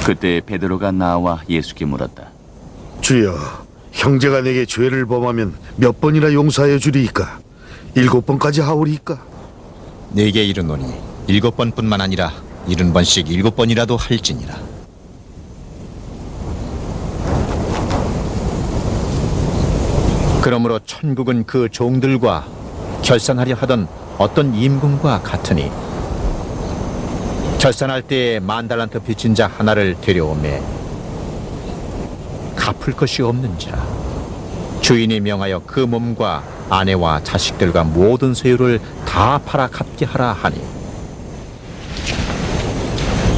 그때 베드로가 나와 예수께 물었다. 주여, 형제가 내게 죄를 범하면 몇 번이나 용서하여 주리이까? 7번까지 하오리이까? 네게 이르노니 7번뿐만 아니라 70번씩 7번이라도 할지니라. 그러므로 천국은 그 종들과 결산하려 하던 어떤 임금과 같으니 결산할 때에 10,000달란트 빚진 자 하나를 데려오매 갚을 것이 없는지라. 주인이 명하여 그 몸과 아내와 자식들과 모든 소유를 다 팔아 갚게 하라 하니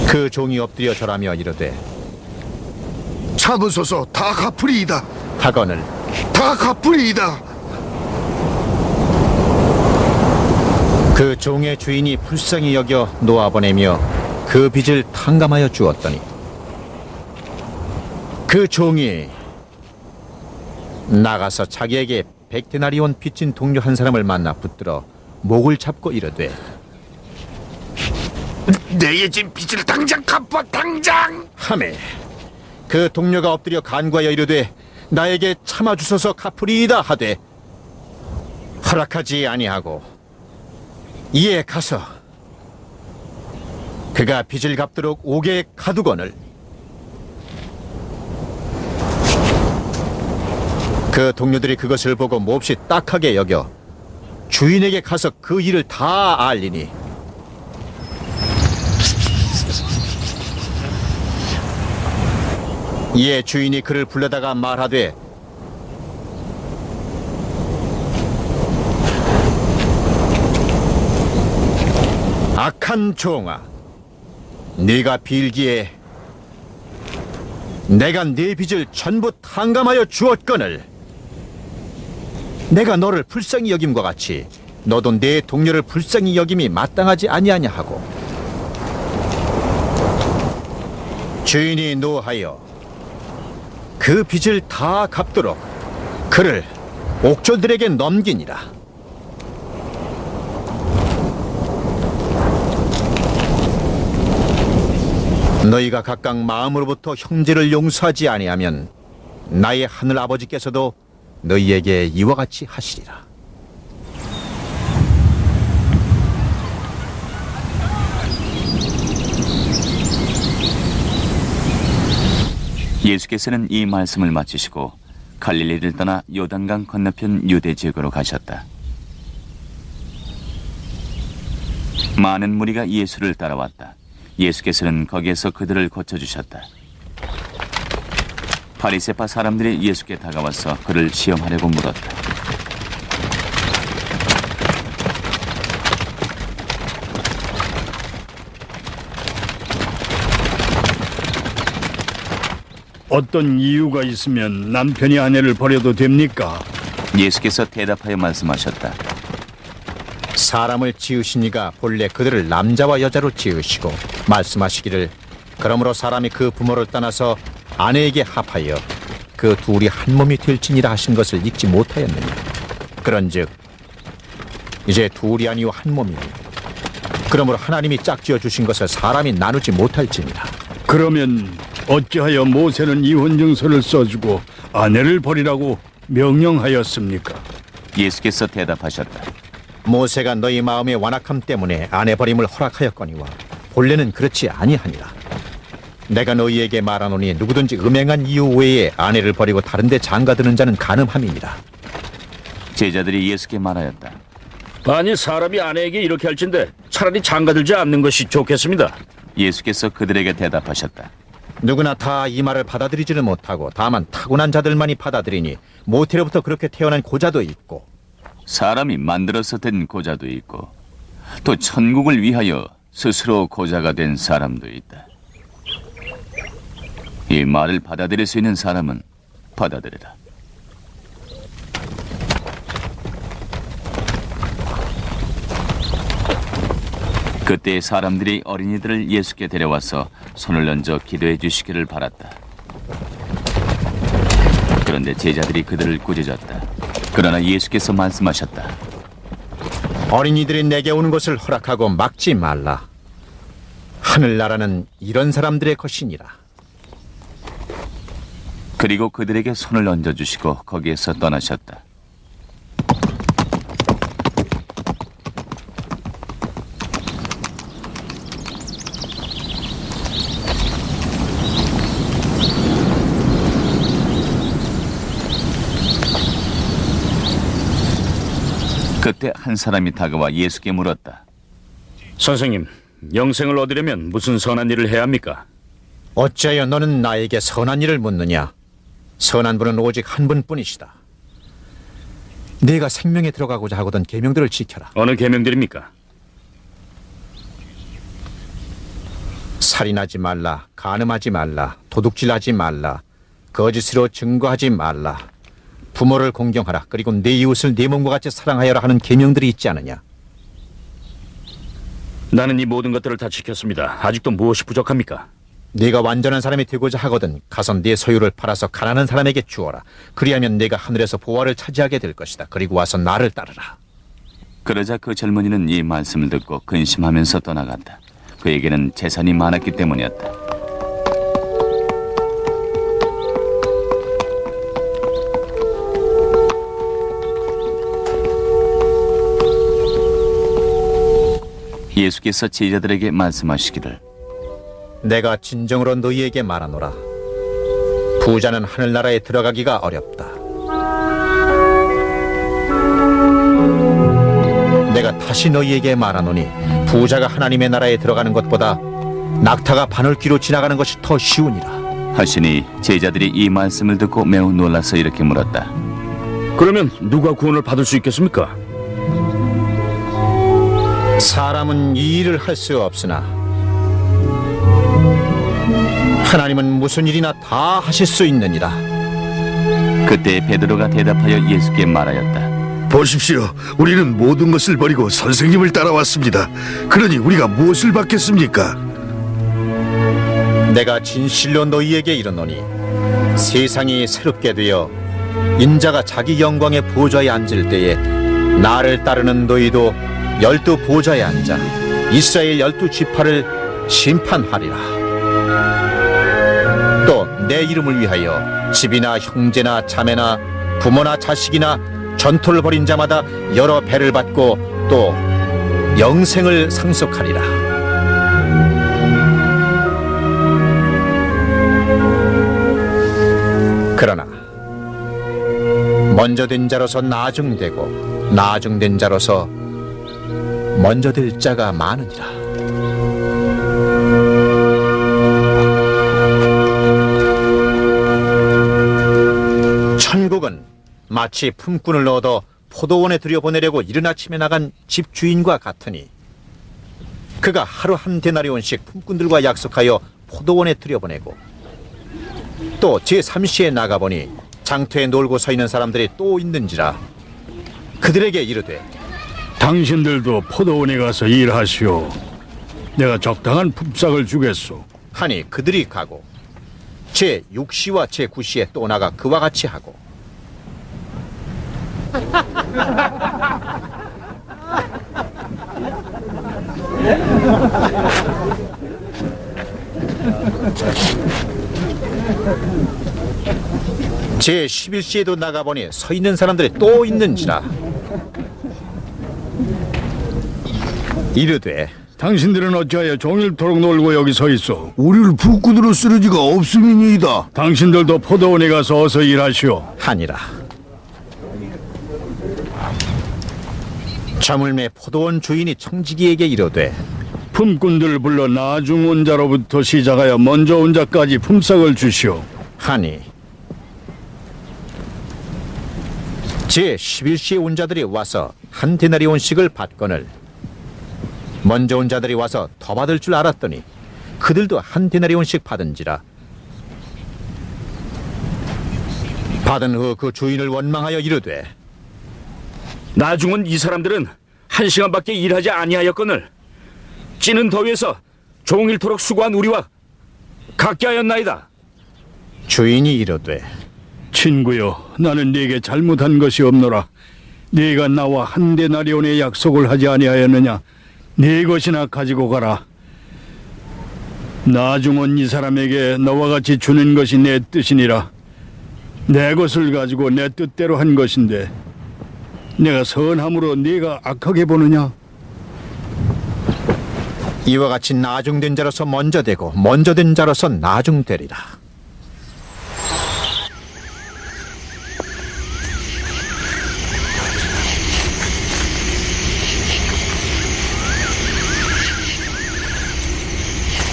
그 종이 엎드려 절하며 이르되 참으소서, 다 갚으리이다. 하거늘 다 갚으리이다. 그 종의 주인이 불쌍히 여겨 놓아보내며 그 빚을 탕감하여 주었더니 그 종이 나가서 자기에게 100데나리온 빚진 동료 한 사람을 만나 붙들어 목을 잡고 이르되 내게 진 빚을 당장 갚아, 당장! 하매 그 동료가 엎드려 간구하여 이르되 나에게 참아주소서 갚으리이다 하되 허락하지 아니하고 이에 가서 그가 빚을 갚도록 옥에 가두거늘 그 동료들이 그것을 보고 몹시 딱하게 여겨 주인에게 가서 그 일을 다 알리니 이에 주인이 그를 불러다가 말하되 악한 종아, 네가 빌기에 내가 네 빚을 전부 탕감하여 주었거늘 내가 너를 불쌍히 여김과 같이 너도 네 동료를 불쌍히 여김이 마땅하지 아니하냐 하고 주인이 노하여 그 빚을 다 갚도록 그를 옥졸들에게 넘기니라. 너희가 각각 마음으로부터 형제를 용서하지 아니하면 나의 하늘 아버지께서도 너희에게 이와 같이 하시리라. 예수께서는 이 말씀을 마치시고 갈릴리를 떠나 요단강 건너편 유대 지역으로 가셨다. 많은 무리가 예수를 따라왔다. 예수께서는 거기에서 그들을 고쳐주셨다. 바리새파 사람들이 예수께 다가와서 그를 시험하려고 물었다. 어떤 이유가 있으면 남편이 아내를 버려도 됩니까? 예수께서 대답하여 말씀하셨다. 사람을 지으신 이가 본래 그들을 남자와 여자로 지으시고 말씀하시기를 그러므로 사람이 그 부모를 떠나서 아내에게 합하여 그 둘이 한 몸이 될지니라 하신 것을 읽지 못하였느냐. 그런즉 이제 둘이 아니요 한 몸이니 그러므로 하나님이 짝지어 주신 것을 사람이 나누지 못할지니라. 그러면 어찌하여 모세는 이혼증서를 써주고 아내를 버리라고 명령하였습니까? 예수께서 대답하셨다. 모세가 너희 마음의 완악함 때문에 아내 버림을 허락하였거니와 본래는 그렇지 아니하니라. 내가 너희에게 말하노니 누구든지 음행한 이유 외에 아내를 버리고 다른 데 장가드는 자는 간음함이니라. 제자들이 예수께 말하였다. 아니 사람이 아내에게 이렇게 할진데 차라리 장가들지 않는 것이 좋겠습니다. 예수께서 그들에게 대답하셨다. 누구나 다 이 말을 받아들이지는 못하고 다만 타고난 자들만이 받아들이니 모태로부터 그렇게 태어난 고자도 있고 사람이 만들어서 된 고자도 있고 또 천국을 위하여 스스로 고자가 된 사람도 있다. 이 말을 받아들일 수 있는 사람은 받아들여라. 그때 사람들이 어린이들을 예수께 데려와서 손을 얹어 기도해 주시기를 바랐다. 그런데 제자들이 그들을 꾸짖었다. 그러나 예수께서 말씀하셨다. 어린이들이 내게 오는 것을 허락하고 막지 말라. 하늘나라는 이런 사람들의 것이니라. 그리고 그들에게 손을 얹어주시고 거기에서 떠나셨다. 그때 한 사람이 다가와 예수께 물었다. 선생님, 영생을 얻으려면 무슨 선한 일을 해야 합니까? 어찌하여 너는 나에게 선한 일을 묻느냐? 선한 분은 오직 한 분뿐이시다. 네가 생명에 들어가고자 하거든 계명들을 지켜라. 어느 계명들입니까? 살인하지 말라, 간음하지 말라, 도둑질하지 말라, 거짓으로 증거하지 말라, 부모를 공경하라, 그리고 네 이웃을 네 몸과 같이 사랑하여라 하는 계명들이 있지 않느냐? 나는 이 모든 것들을 다 지켰습니다. 아직도 무엇이 부족합니까? 네가 완전한 사람이 되고자 하거든 가서 네 소유를 팔아서 가난한 사람에게 주어라. 그리하면 네가 하늘에서 보화를 차지하게 될 것이다. 그리고 와서 나를 따르라. 그러자 그 젊은이는 이 말씀을 듣고 근심하면서 떠나갔다. 그에게는 재산이 많았기 때문이었다. 예수께서 제자들에게 말씀하시기를 내가 진정으로 너희에게 말하노라. 부자는 하늘나라에 들어가기가 어렵다. 내가 다시 너희에게 말하노니 부자가 하나님의 나라에 들어가는 것보다 낙타가 바늘귀로 지나가는 것이 더 쉬우니라. 하시니 제자들이 이 말씀을 듣고 매우 놀라서 이렇게 물었다. 그러면 누가 구원을 받을 수 있겠습니까? 사람은 이 일을 할 수 없으나 하나님은 무슨 일이나 다 하실 수 있느니라. 그때 베드로가 대답하여 예수께 말하였다. 보십시오. 우리는 모든 것을 버리고 선생님을 따라왔습니다. 그러니 우리가 무엇을 받겠습니까? 내가 진실로 너희에게 이르노니 세상이 새롭게 되어 인자가 자기 영광의 보좌에 앉을 때에 나를 따르는 너희도 12 보좌에 앉아 이스라엘 12지파를 심판하리라. 또 내 이름을 위하여 집이나 형제나 자매나 부모나 자식이나 전토를 벌인 자마다 여러 배를 받고 또 영생을 상속하리라. 그러나 먼저 된 자로서 나중되고 나중된 자로서 먼저 될 자가 많으니라. 천국은 마치 품꾼을 얻어 포도원에 들여보내려고 이른 아침에 나간 집주인과 같으니 그가 하루 한 데나리온씩 품꾼들과 약속하여 포도원에 들여보내고 또 제3시에 나가보니 장터에 놀고 서 있는 사람들이 또 있는지라. 그들에게 이르되 당신들도 포도원에 가서 일하시오. 내가 적당한 품삯을 주겠소. 하니 그들이 가고 제6시와 제9시에 또 나가 그와 같이 하고 제11시에도 나가보니 서 있는 사람들이 또 있는지라. 이르되 당신들은 어찌하여 종일토록 놀고 여기 서 있어? 우리를 북군으로 쓰러지가 없음이니이다. 당신들도 포도원에 가서 어서 일하시오. 하니라. 저물매 포도원 주인이 청지기에게 이르되 품꾼들을 불러 나중 온 자로부터 시작하여 먼저 온 자까지 품삯을 주시오. 하니 제11시에 온 자들이 와서 한 데나리온씩을 받거늘 먼저 온 자들이 와서 더 받을 줄 알았더니 그들도 한 데나리온씩 받은지라. 받은 후 그 주인을 원망하여 이르되 나중은 이 사람들은 1시간밖에 일하지 아니하였거늘 찌는 더위에서 종일토록 수고한 우리와 같게 하였나이다. 주인이 이르되 친구여, 나는 네게 잘못한 것이 없노라. 네가 나와 한 데나리온의 약속을 하지 아니하였느냐? 네 것이나 가지고 가라. 나중 온 이 사람에게 너와 같이 주는 것이 내 뜻이니라. 내 것을 가지고 내 뜻대로 한 것인데 내가 선함으로 네가 악하게 보느냐? 이와 같이 나중된 자로서 먼저 되고 먼저 된 자로서 나중되리라.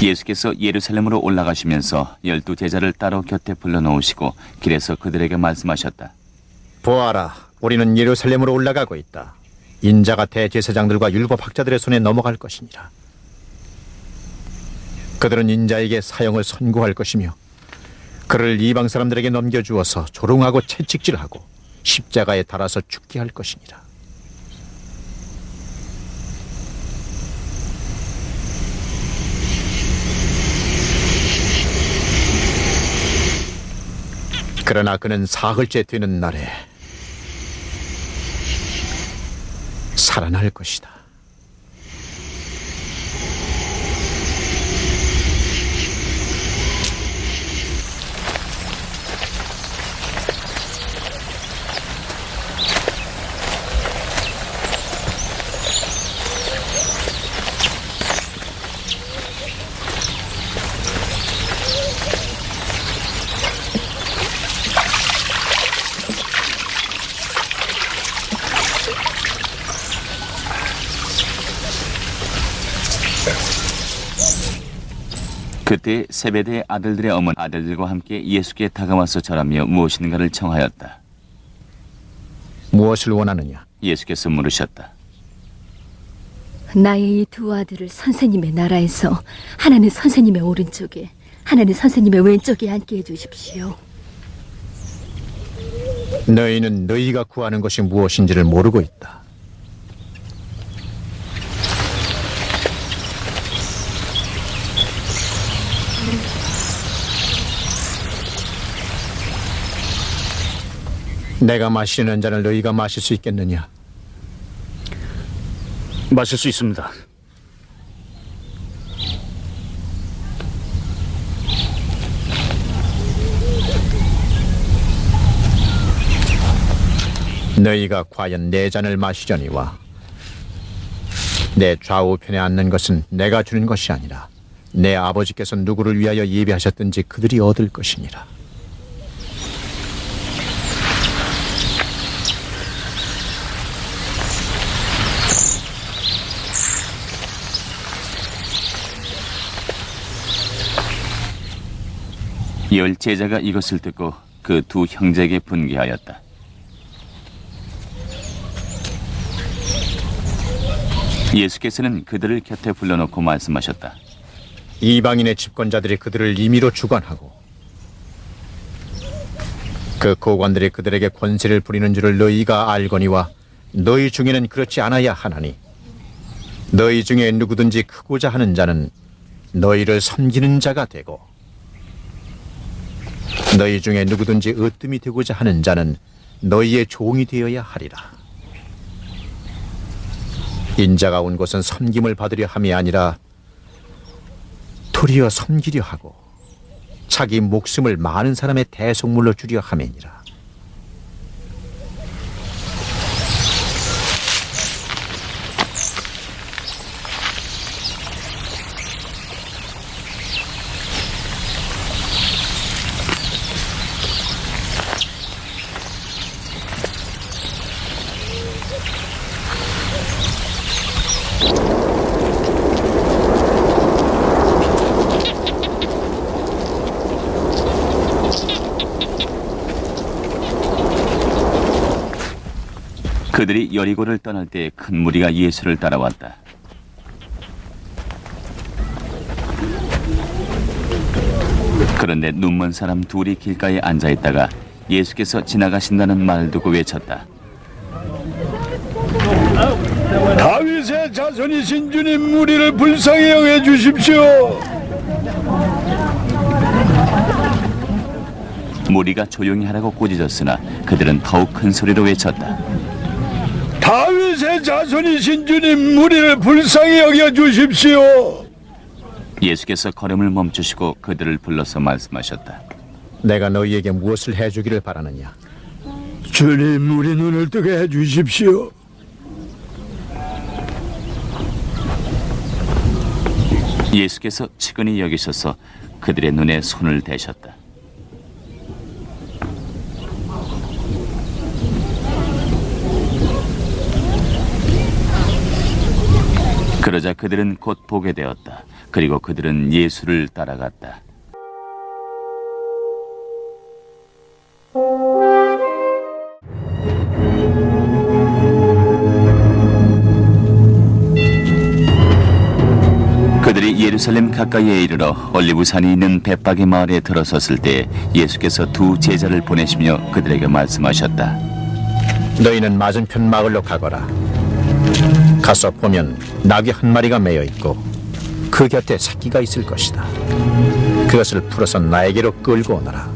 예수께서 예루살렘으로 올라가시면서 12 제자를 따로 곁에 불러놓으시고 길에서 그들에게 말씀하셨다. 보아라, 우리는 예루살렘으로 올라가고 있다. 인자가 대제사장들과 율법학자들의 손에 넘어갈 것이니라. 그들은 인자에게 사형을 선고할 것이며 그를 이방 사람들에게 넘겨주어서 조롱하고 채찍질하고 십자가에 달아서 죽게 할 것이니라. 그러나 그는 사흘째 되는 날에 살아날 것이다. 그때 세베대의 아들들의 어머니 아들들과 함께 예수께 다가와서 절하며 무엇인가를 청하였다. 무엇을 원하느냐? 예수께서 물으셨다. 나의 이 두 아들을 선생님의 나라에서 하나는 선생님의 오른쪽에 하나는 선생님의 왼쪽에 앉게 해주십시오. 너희는 너희가 구하는 것이 무엇인지를 모르고 있다. 내가 마시는 잔을 너희가 마실 수 있겠느냐? 마실 수 있습니다. 너희가 과연 내 잔을 마시려니와 내 좌우편에 앉는 것은 내가 주는 것이 아니라 내 아버지께서 누구를 위하여 예비하셨든지 그들이 얻을 것이니라. 열 제자가 이것을 듣고 그 두 형제에게 분개하였다. 예수께서는 그들을 곁에 불러놓고 말씀하셨다. 이방인의 집권자들이 그들을 임의로 주관하고 그 고관들이 그들에게 권세를 부리는 줄을 너희가 알거니와 너희 중에는 그렇지 않아야 하나니 너희 중에 누구든지 크고자 하는 자는 너희를 섬기는 자가 되고 너희 중에 누구든지 으뜸이 되고자 하는 자는 너희의 종이 되어야 하리라. 인자가 온 곳은 섬김을 받으려 함이 아니라 도리어 섬기려 하고 자기 목숨을 많은 사람의 대속물로 주려 함이니라. 그들이 여리고를 떠날 때 큰 무리가 예수를 따라왔다. 그런데 눈먼 사람 둘이 길가에 앉아 있다가 예수께서 지나가신다는 말을 듣고 외쳤다. 다윗의 자손이신 주님, 우리를 불쌍히 여겨 주십시오. 무리가 조용히 하라고 꾸짖었으나 그들은 더욱 큰 소리로 외쳤다. 다윗의 자손이신 주님, 우리를 불쌍히 여겨 주십시오. 예수께서 걸음을 멈추시고 그들을 불러서 말씀하셨다. 내가 너희에게 무엇을 해주기를 바라느냐? 주님, 우리 눈을 뜨게 해주십시오. 예수께서 측은히 여기셔서 그들의 눈에 손을 대셨다. 그러자 그들은 곧 보게 되었다. 그리고 그들은 예수를 따라갔다. 그들이 예루살렘 가까이에 이르러 올리브산이 있는 벳박의 마을에 들어섰을 때 예수께서 두 제자를 보내시며 그들에게 말씀하셨다. 너희는 맞은편 마을로 가거라. 가서 보면 나귀 한 마리가 매여 있고 그 곁에 새끼가 있을 것이다. 그것을 풀어서 나에게로 끌고 오너라.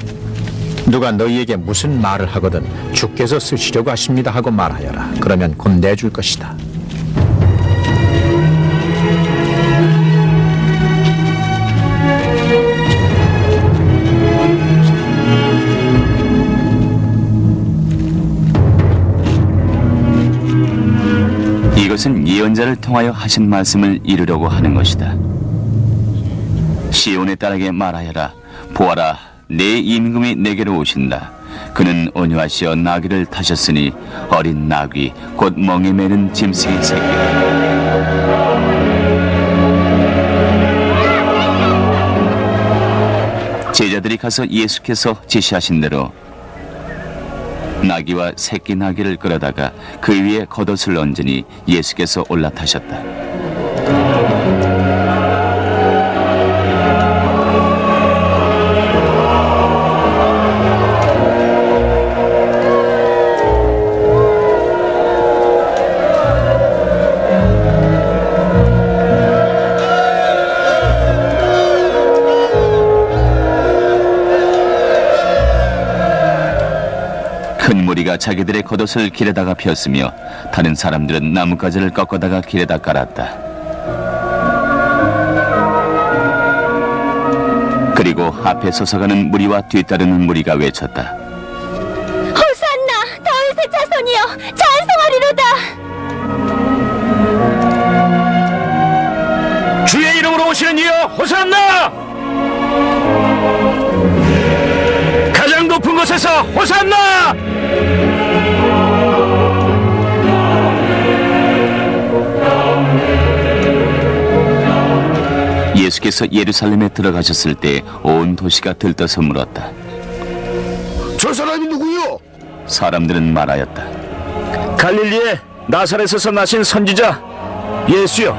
누가 너희에게 무슨 말을 하거든 주께서 쓰시려고 하십니다 하고 말하여라. 그러면 곧 내줄 것이다. 이것은 예언자를 통하여 하신 말씀을 이루려고 하는 것이다. 시온의 딸에게 말하여라. 보아라, 내 임금이 내게로 오신다. 그는 온유하시어 나귀를 타셨으니 어린 나귀 곧 멍에 매는 짐승의 새끼. 제자들이 가서 예수께서 지시하신 대로 나귀와 새끼 나귀를 끌어다가 그 위에 겉옷을 얹으니 예수께서 올라타셨다. 큰 무리가 자기들의 겉옷을 길에다가 폈으며 다른 사람들은 나뭇가지를 꺾어다가 길에다 깔았다. 그리고 앞에 솟아가는 무리와 뒤따르는 무리가 외쳤다. 호산나, 다윗의 자손이여, 찬송하리로다. 주의 이름으로 오시는 이여 호산나! 가장 높은 곳에서 호산나! 예수께서 예루살렘에 들어가셨을 때 온 도시가 들떠서 물었다. 저 사람이 누구요? 사람들은 말하였다. 갈릴리에 나사렛에서 나신 선지자 예수여,